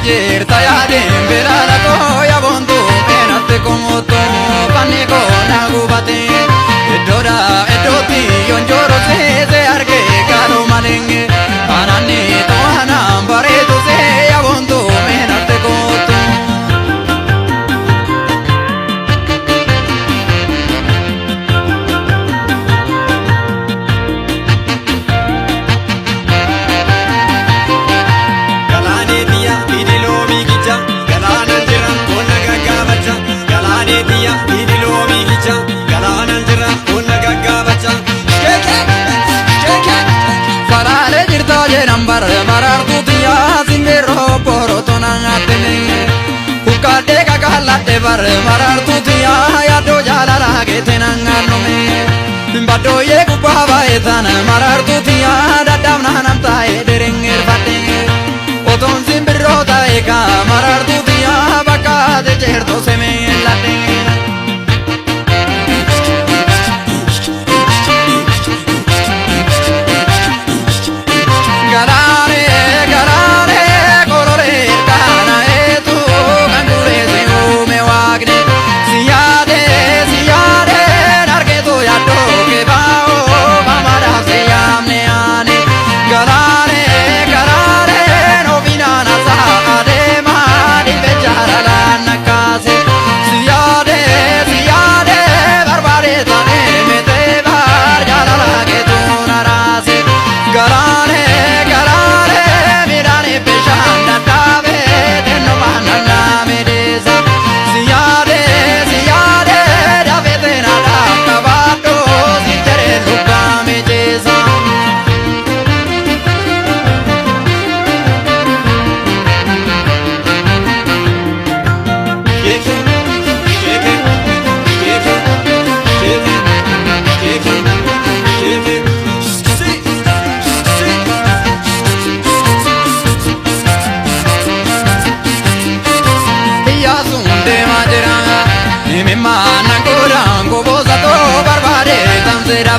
ayer tayadin berala to ya bondu enate como to paniko nagubate edora edoti yonjoro se arge karo malenge anani to hanam bare to se ya bondu enate como to Nambar marar tu tiya zindero poro tonangatene ukade kagala evar marar tu tiya ya do jala lage tenangano me bado ye kupava etana marar tu tiya dadam nanam tae derenger bate oton zimbero tae ka marar tu tiya baka de certo se me late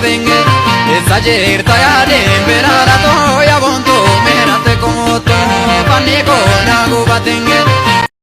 Venga, esa ayer tayadin berala to ya bondu menate como to paniko nagubate